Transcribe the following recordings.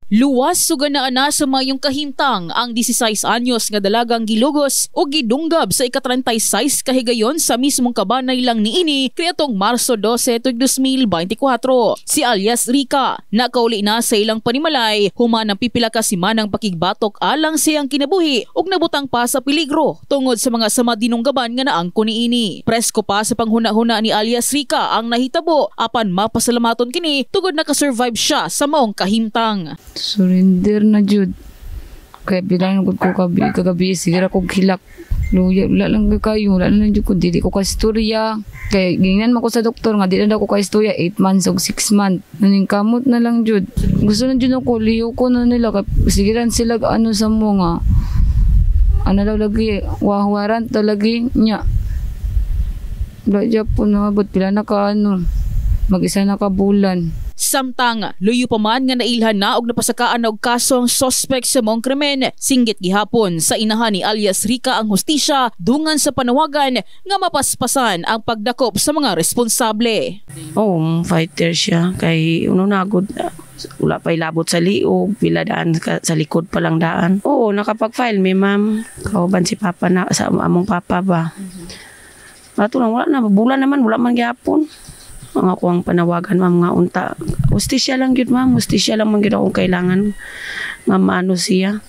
Luwas suganaan na sa mayong kahimtang ang 16 anyos nga dalagang gilugos o gidunggab sa ika-36 kahigayon sa mismong kabanay lang niini kaniadtong Marso 12, 2024. Si alias Rica nakauli na sa ilang panimalay human ang pipila ka simanang pakigbatok alang siyang kinabuhi ug nabutang pa sa peligro tungod sa mga sama dinunggaban nga naangko niini. Presko pa sa panghuna-huna ni alias Rica ang nahitabo apan mapasalamaton kini tungod nakasurvive siya sa maong kahimtang. Surrender na jud. Kaya bilang ko kagabi sigira kog hilak. Luya wala lang kayo, wala lang jud ko dili ko ka istorya. Kaya gingnan man ko sa doktor nga dili na ko ka istorya 8 months ug 6 months. Naning kamot na lang jud. Gusto na jud ako liyo ko na nila kay sigiran sila ano sa mo nga. Ano daw lagi wawaran talagi nya. Wala jud po nabot pila na ka ano. Mag-isa na ka bulan. Samtang luyo pa man nga nailhan na og napasakaan og kasong suspect sa mong krimen, singgit gihapon sa inahan ni alias Rica ang hustisya dungan sa panawagan nga mapaspasan ang pagdakop sa mga responsable. Fighter siya kay nagod wala pa ilabot sa liog, pila daan sa likod pa lang daan. Nakapag-file mi ma'am. Kauban si papa na sa among papa ba. Ato lang wala na bulan naman wala man gihapon. Ang ako ang panawagan ma'am nga unta. Hustisya lang yun ma'am. Hustisya lang man yun akong kailangan. Ma'am ano siya.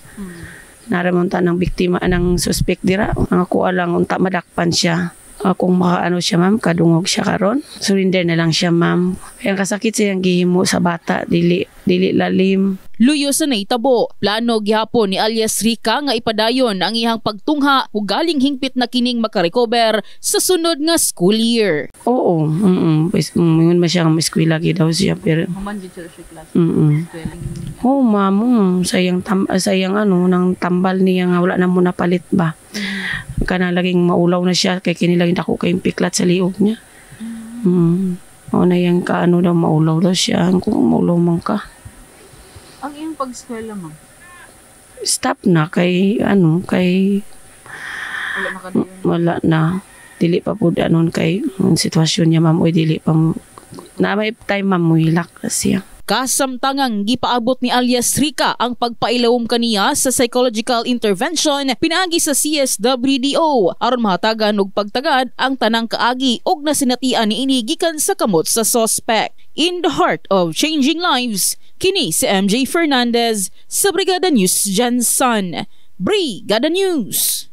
Naramunta ng biktima ng suspect dira. Ang ako alang unta madakpan siya. Kung makaano siya ma'am, kadungog siya karon. Surrender na lang siya ma'am. Kaya kasakit siyang gihimo sa bata. Dili lalim. Luyo sa naitabo, plano gihapon ni alias Rica nga ipadayon ang iyang pagtungha ug galing hingpit na kining makarecover sa sunod nga school year. Mingon siyang eskwela daw siya pero Human jud siya class. Ma'am, sayang nang tambal niya nga wala na mo napalit ba. Kana laging maulaw na siya kay kini laging dako kay piklat sa liog niya. Na yang kaano daw maulaw daw siya kung maulaw man ka. Ang iyong pag-eskwela ma'am? Stop na kay wala na. Dili pa pud anon kay ang sitwasyon niya ma'am oy dili pa na may time ma'am mo hilak siya. Kasamtangang gipaabot ni alias Rica ang pagpailawom kaniya sa psychological intervention pinaagi sa CSWDO aron mahatagan og pagtagad ang tanang kaagi og nasinatian niini gikan sa kamot sa suspect. In the heart of changing lives, kini si MJ Fernandez sa Brigada News Jansan. Brigada News.